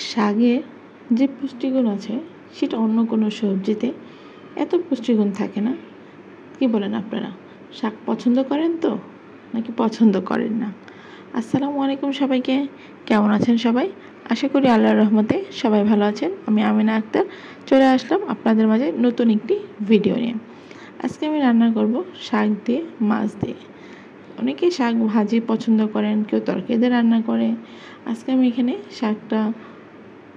শাকে যে পুষ্টিগুণ আছে সেটা অন্য কোনো সবজিতে এত পুষ্টিগুণ থাকে না। কি বলেন আপনারা? শাক পছন্দ করেন তো নাকি পছন্দ করেন না? আসসালামু আলাইকুম সবাইকে। কেমন আছেন সবাই? আশা করি আল্লাহর রহমতে সবাই ভালো আছেন। আমি আমিনা আক্তার চলে আসলাম আপনাদের মাঝে নতুন একটি ভিডিও নিয়ে। আজকে আমি রান্না করব শাক দিয়ে মাছ দিয়ে। অনেকে শাক ভাজি পছন্দ করেন, কেউ তরকারি দিয়ে রান্না করে। আজকে আমি এখানে শাকটা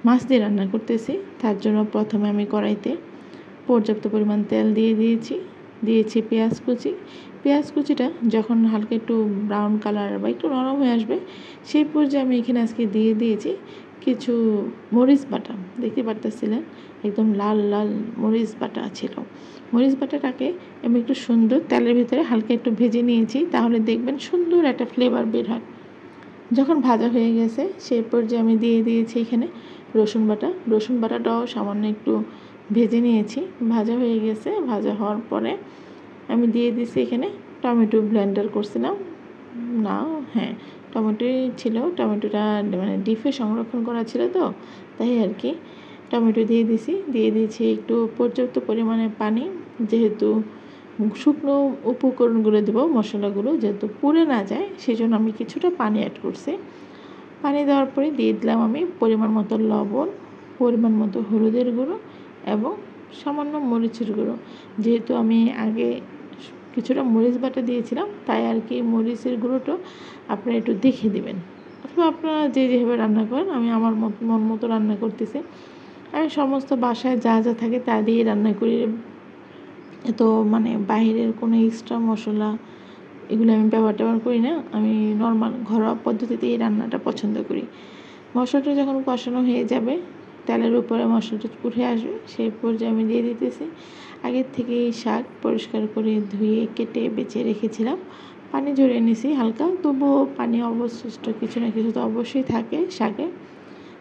মাছ দিয়ে রান্না করতেছি। তার জন্য প্রথমে আমি কড়াইতে পর্যাপ্ত পরিমাণ তেল দিয়েছি পেঁয়াজ কুচিটা যখন হালকা একটু ব্রাউন কালার বা একটু নরম হয়ে আসবে সেই পর্যায়ে আমি এখানে আজকে দিয়েছি কিছু মরিচ বাটা। দেখতে পারতেছিলেন একদম লাল লাল মরিচ বাটা ছিল। মরিচ বাটাটাকে আমি একটু সুন্দর তেলের ভিতরে হালকা একটু ভেজে নিয়েছি, তাহলে দেখবেন সুন্দর একটা ফ্লেভার বের হয়। যখন ভাজা হয়ে গেছে সেই পর্যায়ে আমি দিয়েছি এখানে রসুন বাটাটাও সামান্য একটু ভেজে নিয়েছি। ভাজা হয়ে গেছে। ভাজা হওয়ার পরে আমি দিয়ে দিয়েছি এখানে টমেটো ব্লেন্ডার করছিলাম টমেটোই ছিল। টমেটোটা মানে ডিপে সংরক্ষণ করা ছিল তো তাই আর কি। টমেটো দিয়েছি একটু পর্যাপ্ত পরিমাণে পানি, যেহেতু শুকনো উপকরণগুলো দেবো, মশলাগুলো যেহেতু পুড়ে না যায় সেই জন্য আমি কিছুটা পানি অ্যাড করছি। পানি দেওয়ার পরে দিয়ে দিলাম আমি পরিমাণ মতো লবণ, পরিমাণ মতো হলুদের গুঁড়ো এবং সামান্য মরিচের গুঁড়ো। যেহেতু আমি আগে কিছুটা মরিচ বাটা দিয়েছিলাম তাই আর কি মরিচের গুঁড়োটা আপনারা একটু দেখে দেবেন, অথবা আপনারা যেভাবে রান্না করেন। আমি আমার মন মতো রান্না করতেছি। আমি সমস্ত বাসায় যা যা থাকে তা দিয়ে রান্না করি। তো মানে বাইরের কোনো এক্সট্রা মশলা এগুলো আমি ব্যবহার করি না। আমি নর্মাল ঘরোয়া পদ্ধতিতে এই রান্নাটা পছন্দ করি। মশলাটা যখন কষানো হয়ে যাবে, তেলের উপরে মশলাটা উঠে আসবে, সেই পর্যায়ে আমি দিয়ে দিতেছি আগের থেকেই শাক পরিষ্কার করে ধুয়ে কেটে বেছে রেখেছিলাম। পানি ঝরিয়ে নিয়েছি হালকা, তবুও পানি অবশিষ্ট কিছু না কিছু তো অবশ্যই থাকে শাকে,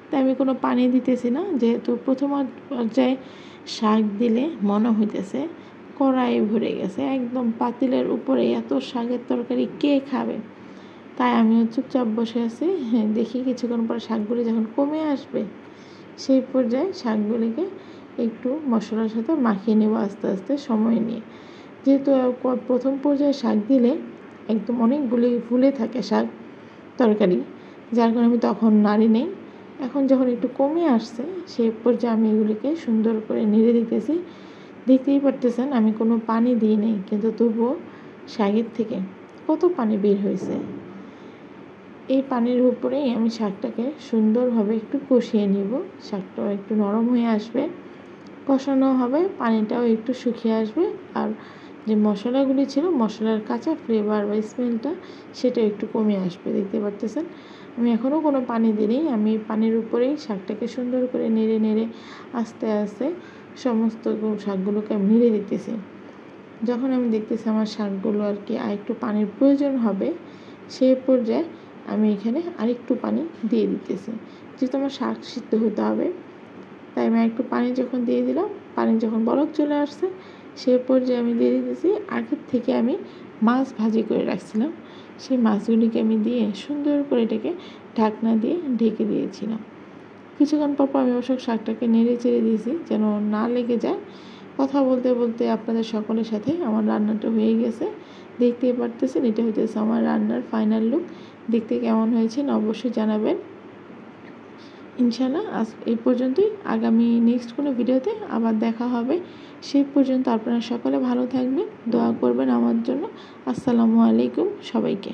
তাই আমি কোনো পানি দিতেছি না। যেহেতু প্রথম পর্যায়ে শাক দিলে মনে হইতেছে কড়াই ভরে গেছে, একদম পাতিলের উপরে এত শাকের তরকারি কে খাবে। তাই আমিও চুপচাপ বসে আছি। দেখি কিছুক্ষণ পর শাকগুলি যখন কমে আসবে সেই পর্যায়ে শাকগুলিকে একটু মশলার সাথে মাখিয়ে নেব আস্তে আস্তে সময় নিয়ে। যেহেতু প্রথম পর্যায়ে শাক দিলে একদম অনেকগুলি ফুলে থাকে শাক তরকারি, যার কারণে আমি তখন নাড়ি নেই। এখন যখন একটু কমে আসছে সেই পর্যায়ে আমি এগুলিকে সুন্দর করে নেড়ে দিতেছি। দেখতেই পারতেছেন আমি কোনো পানি দিই নেই, কিন্তু তবুও শাকের থেকে কত পানি বের হয়েছে। এই পানির উপরেই আমি শাকটাকে সুন্দরভাবে একটু কষিয়ে নিব। শাকটাও একটু নরম হয়ে আসবে, কষানো হবে, পানিটাও একটু শুকিয়ে আসবে, আর যে মশলাগুলি ছিল মশলার কাঁচা ফ্লেভার বা স্মেলটা সেটা একটু কমে আসবে। দেখতে পারতেছেন আমি এখনও কোনো পানি দিইনি। আমি পানির উপরেই শাকটাকে সুন্দর করে নেড়ে আস্তে আস্তে সমস্ত শাকগুলোকে আমি নেড়ে দিতেছি। যখন আমি দেখতেছি আমার শাকগুলো আর কি আরেকটু পানির প্রয়োজন হবে, সেই পর্যায়ে আমি এখানে আরেকটু পানি দিয়ে দিতেছি। যেহেতু আমার শাক সিদ্ধ হতে হবে তাই আমি একটু পানি যখন দিয়ে দিলাম, পানি যখন বলক চলে আসছে সেই পর্যায়ে আমি দিয়ে দিতেছি আগের থেকে আমি মাছ ভাজি করে রাখছিলাম, সেই মাছগুলিকে আমি দিয়ে সুন্দর করে এটাকে ঢাকনা দিয়ে ঢেকে দিয়েছিলাম। কিছুক্ষণ পর আমি অবশ্য শাকটাকে নেড়ে চেড়ে দিয়েছি যেন না লেগে যায়। কথা বলতে বলতে আপনাদের সকলের সাথে আমার রান্নাটা হয়ে গেছে। দেখতেই পারতেছেন এটা হইতেছে আমার রান্নার ফাইনাল লুক। দেখতে কেমন হয়েছে অবশ্যই জানাবেন। ইনশাআল্লাহ আজ এই পর্যন্তই। আগামী নেক্সট কোনো ভিডিওতে আবার দেখা হবে। সেই পর্যন্ত আপনারা সকলে ভালো থাকবেন, দোয়া করবেন আমার জন্য। আসসালামু আলাইকুম সবাইকে।